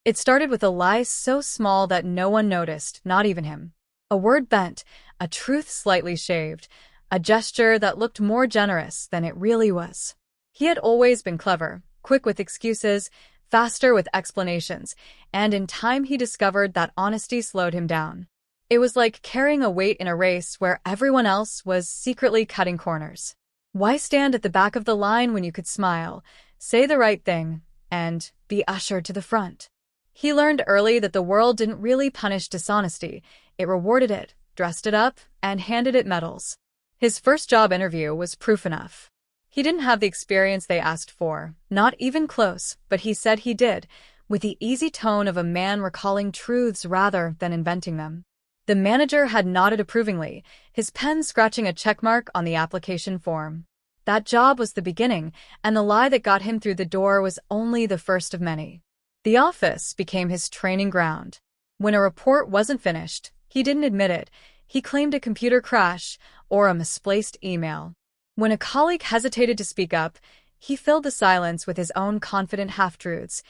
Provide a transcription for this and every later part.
It started with a lie so small that no one noticed, not even him. A word bent, a truth slightly shaved, a gesture that looked more generous than it really was. He had always been clever, quick with excuses, faster with explanations, and in time he discovered that honesty slowed him down. It was like carrying a weight in a race where everyone else was secretly cutting corners. Why stand at the back of the line when you could smile, say the right thing, and be ushered to the front? He learned early that the world didn't really punish dishonesty. It rewarded it, dressed it up, and handed it medals. His first job interview was proof enough. He didn't have the experience they asked for, not even close, but he said he did, with the easy tone of a man recalling truths rather than inventing them. The manager had nodded approvingly, his pen scratching a checkmark on the application form. That job was the beginning, and the lie that got him through the door was only the first of many. The office became his training ground. When a report wasn't finished, he didn't admit it. He claimed a computer crash or a misplaced email. When a colleague hesitated to speak up, he filled the silence with his own confident half-truths,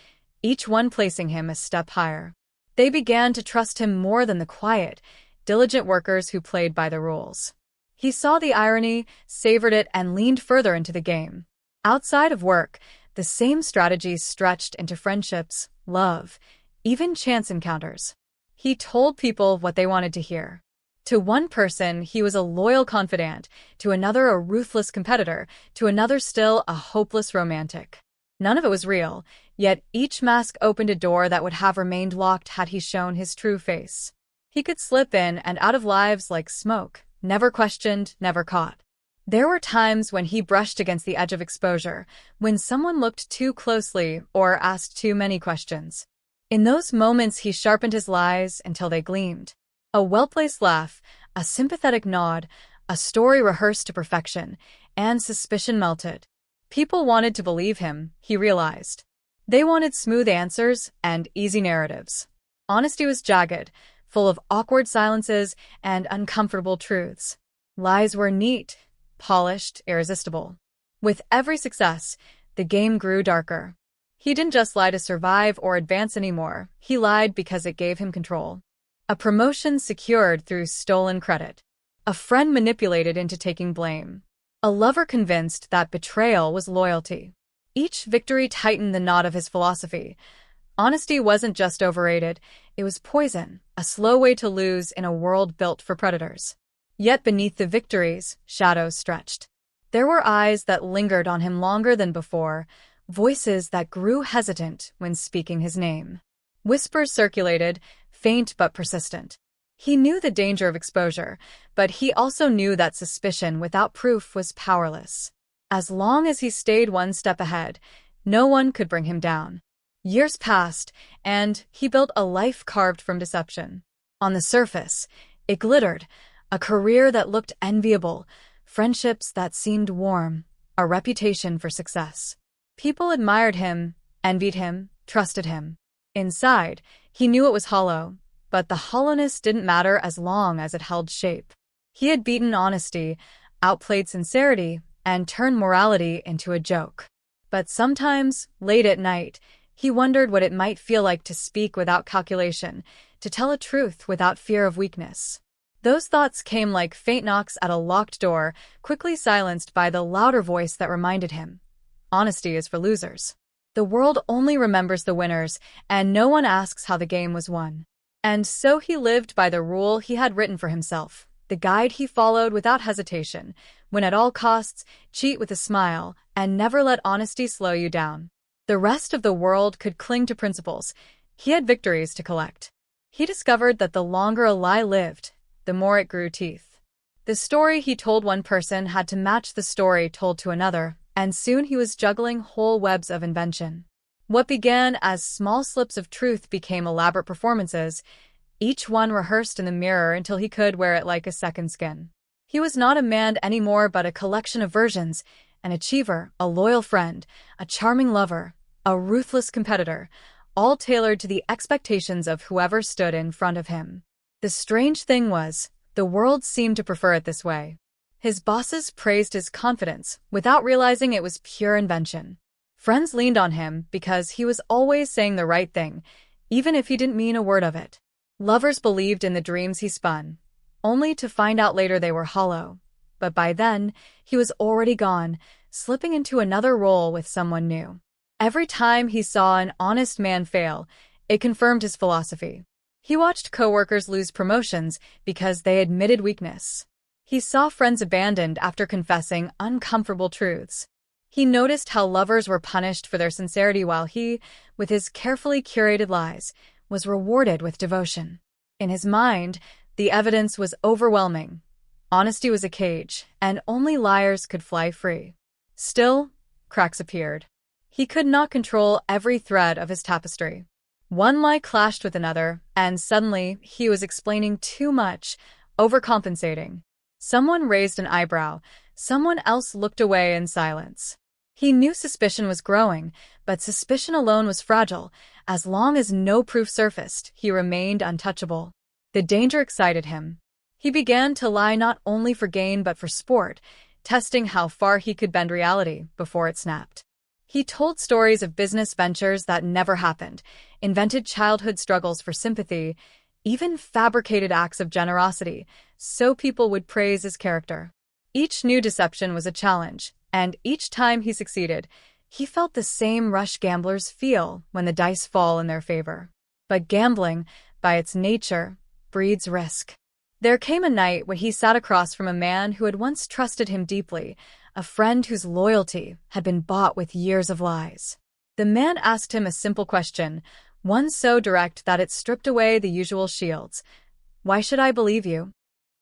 each one placing him a step higher. They began to trust him more than the quiet, diligent workers who played by the rules. He saw the irony, savored it, and leaned further into the game. Outside of work, the same strategies stretched into friendships, love, even chance encounters. He told people what they wanted to hear. To one person, he was a loyal confidant, to another a ruthless competitor, to another still a hopeless romantic. None of it was real, yet each mask opened a door that would have remained locked had he shown his true face. He could slip in and out of lives like smoke, never questioned, never caught. There were times when he brushed against the edge of exposure, when someone looked too closely or asked too many questions. In those moments, he sharpened his lies until they gleamed. A well-placed laugh, a sympathetic nod, a story rehearsed to perfection, and suspicion melted. People wanted to believe him, he realized. They wanted smooth answers and easy narratives. Honesty was jagged, full of awkward silences and uncomfortable truths. Lies were neat, polished, irresistible. With every success, the game grew darker. He didn't just lie to survive or advance anymore, he lied because it gave him control. A promotion secured through stolen credit. A friend manipulated into taking blame. A lover convinced that betrayal was loyalty. Each victory tightened the knot of his philosophy. Honesty wasn't just overrated, it was poison, a slow way to lose in a world built for predators. Yet beneath the victories, shadows stretched. There were eyes that lingered on him longer than before, voices that grew hesitant when speaking his name. Whispers circulated, faint but persistent. He knew the danger of exposure, but he also knew that suspicion without proof was powerless. As long as he stayed one step ahead, no one could bring him down. Years passed, and he built a life carved from deception. On the surface, it glittered, a career that looked enviable, friendships that seemed warm, a reputation for success. People admired him, envied him, trusted him. Inside, he knew it was hollow, but the hollowness didn't matter as long as it held shape. He had beaten honesty, outplayed sincerity, and turned morality into a joke. But sometimes, late at night, he wondered what it might feel like to speak without calculation, to tell a truth without fear of weakness. Those thoughts came like faint knocks at a locked door, quickly silenced by the louder voice that reminded him, "Honesty is for losers." The world only remembers the winners, and no one asks how the game was won. And so he lived by the rule he had written for himself, the guide he followed without hesitation, win at all costs, cheat with a smile, and never let honesty slow you down. The rest of the world could cling to principles. He had victories to collect. He discovered that the longer a lie lived, the more it grew teeth. The story he told one person had to match the story told to another, and soon he was juggling whole webs of invention. What began as small slips of truth became elaborate performances, each one rehearsed in the mirror until he could wear it like a second skin. He was not a man anymore but a collection of versions, an achiever, a loyal friend, a charming lover, a ruthless competitor, all tailored to the expectations of whoever stood in front of him. The strange thing was, the world seemed to prefer it this way. His bosses praised his confidence, without realizing it was pure invention. Friends leaned on him because he was always saying the right thing, even if he didn't mean a word of it. Lovers believed in the dreams he spun, only to find out later they were hollow. But by then, he was already gone, slipping into another role with someone new. Every time he saw an honest man fail, it confirmed his philosophy. He watched coworkers lose promotions because they admitted weakness. He saw friends abandoned after confessing uncomfortable truths. He noticed how lovers were punished for their sincerity while he, with his carefully curated lies, was rewarded with devotion. In his mind, the evidence was overwhelming. Honesty was a cage, and only liars could fly free. Still, cracks appeared. He could not control every thread of his tapestry. One lie clashed with another, and suddenly he was explaining too much, overcompensating. Someone raised an eyebrow, someone else looked away in silence. He knew suspicion was growing, but suspicion alone was fragile. As long as no proof surfaced, he remained untouchable. The danger excited him. He began to lie not only for gain but for sport, testing how far he could bend reality before it snapped. He told stories of business ventures that never happened, invented childhood struggles for sympathy, even fabricated acts of generosity, so people would praise his character. Each new deception was a challenge, and each time he succeeded, he felt the same rush gamblers feel when the dice fall in their favor. But gambling, by its nature, breeds risk. There came a night when he sat across from a man who had once trusted him deeply, a friend whose loyalty had been bought with years of lies. The man asked him a simple question, one so direct that it stripped away the usual shields. "Why should I believe you?"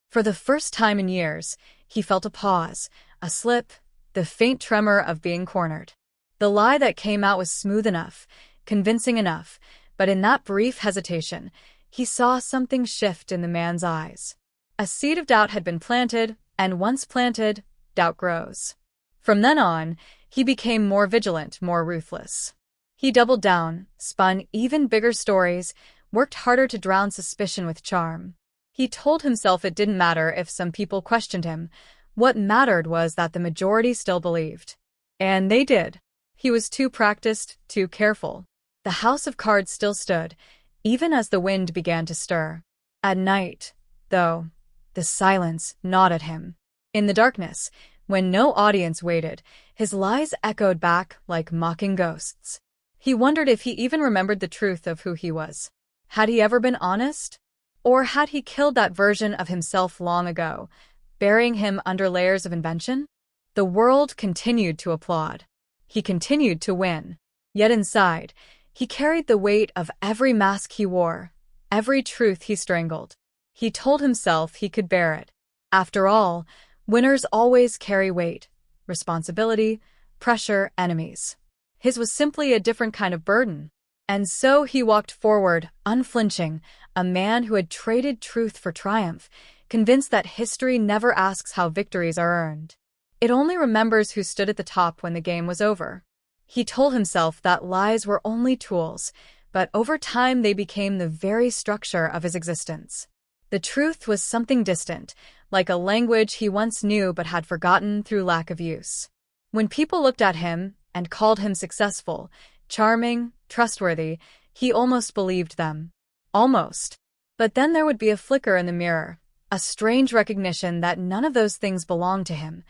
For the first time in years, he felt a pause, a slip, the faint tremor of being cornered. The lie that came out was smooth enough, convincing enough, but in that brief hesitation, he saw something shift in the man's eyes. A seed of doubt had been planted, and once planted, doubt grows. From then on, he became more vigilant, more ruthless. He doubled down, spun even bigger stories, worked harder to drown suspicion with charm. He told himself it didn't matter if some people questioned him. What mattered was that the majority still believed. And they did. He was too practiced, too careful. The house of cards still stood, even as the wind began to stir. At night, though, the silence gnawed at him. In the darkness, when no audience waited, his lies echoed back like mocking ghosts. He wondered if he even remembered the truth of who he was. Had he ever been honest? Or had he killed that version of himself long ago, burying him under layers of invention? The world continued to applaud. He continued to win. Yet inside, he carried the weight of every mask he wore, every truth he strangled. He told himself he could bear it. After all, winners always carry weight, responsibility, pressure, enemies. His was simply a different kind of burden. And so he walked forward, unflinching, a man who had traded truth for triumph, convinced that history never asks how victories are earned. It only remembers who stood at the top when the game was over. He told himself that lies were only tools, but over time they became the very structure of his existence. The truth was something distant, like a language he once knew but had forgotten through lack of use. When people looked at him and called him successful, charming, trustworthy, he almost believed them. Almost. But then there would be a flicker in the mirror, a strange recognition that none of those things belonged to him.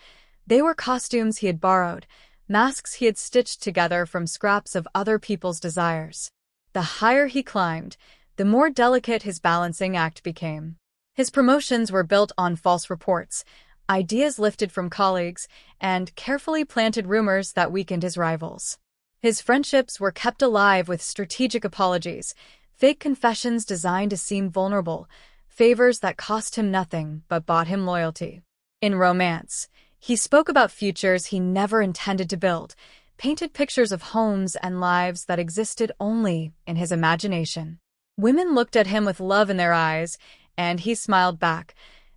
They were costumes he had borrowed, masks he had stitched together from scraps of other people's desires. The higher he climbed, the more delicate his balancing act became. His promotions were built on false reports, ideas lifted from colleagues, and carefully planted rumors that weakened his rivals. His friendships were kept alive with strategic apologies, fake confessions designed to seem vulnerable, favors that cost him nothing but bought him loyalty. In romance, he spoke about futures he never intended to build, painted pictures of homes and lives that existed only in his imagination. Women looked at him with love in their eyes, and he smiled back,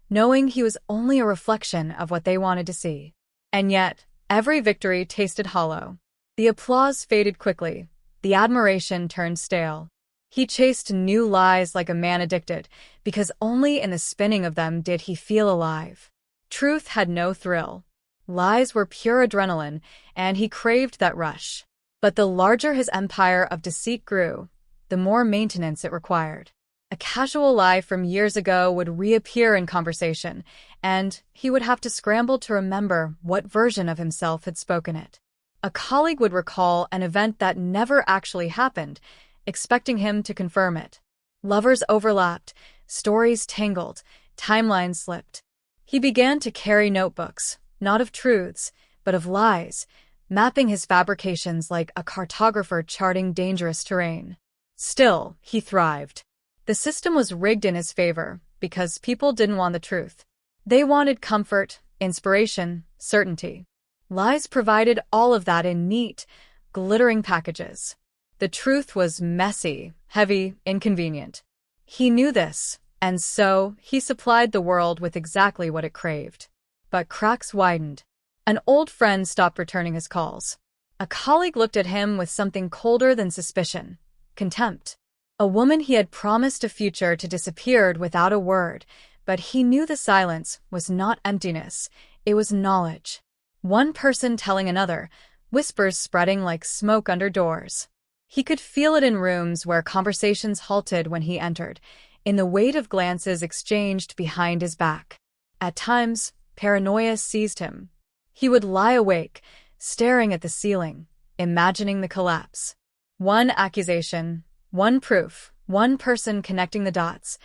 knowing he was only a reflection of what they wanted to see. And yet, every victory tasted hollow. The applause faded quickly, the admiration turned stale. He chased new lies like a man addicted, because only in the spinning of them did he feel alive. Truth had no thrill. Lies were pure adrenaline, and he craved that rush. But the larger his empire of deceit grew, the the more maintenance it required. A casual lie from years ago would reappear in conversation, and he would have to scramble to remember what version of himself had spoken it. A colleague would recall an event that never actually happened, expecting him to confirm it. Lovers overlapped, stories tangled, timelines slipped. He began to carry notebooks, not of truths, but of lies, mapping his fabrications like a cartographer charting dangerous terrain. Still, he thrived. The system was rigged in his favor because people didn't want the truth. They wanted comfort, inspiration, certainty. Lies provided all of that in neat, glittering packages. The truth was messy, heavy, inconvenient. He knew this, and so he supplied the world with exactly what it craved. But cracks widened. An old friend stopped returning his calls. A colleague looked at him with something colder than suspicion: contempt. A woman he had promised a future to disappeared without a word, but he knew the silence was not emptiness, it was knowledge. One person telling another, whispers spreading like smoke under doors. He could feel it in rooms where conversations halted when he entered, in the weight of glances exchanged behind his back. At times, paranoia seized him. He would lie awake, staring at the ceiling, imagining the collapse. One accusation, one proof, one person connecting the dots.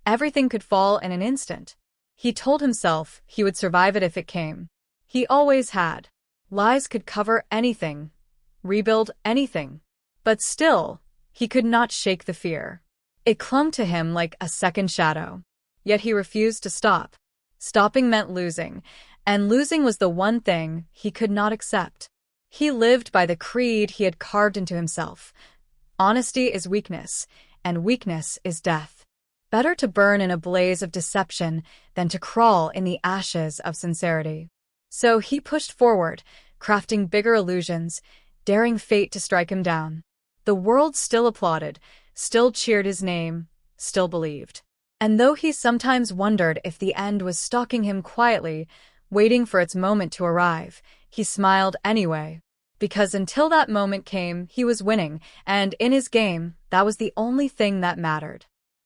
Everything could fall in an instant. He told himself he would survive it if it came. He always had. Lies could cover anything, rebuild anything. But still, he could not shake the fear. It clung to him like a second shadow. Yet he refused to stop. Stopping meant losing, and losing was the one thing he could not accept. He lived by the creed he had carved into himself. Honesty is weakness, and weakness is death. Better to burn in a blaze of deception than to crawl in the ashes of sincerity. So he pushed forward, crafting bigger illusions, daring fate to strike him down. The world still applauded, still cheered his name, still believed. And though he sometimes wondered if the end was stalking him quietly, waiting for its moment to arrive, he smiled anyway. Because until that moment came, he was winning, and in his game, that was the only thing that mattered.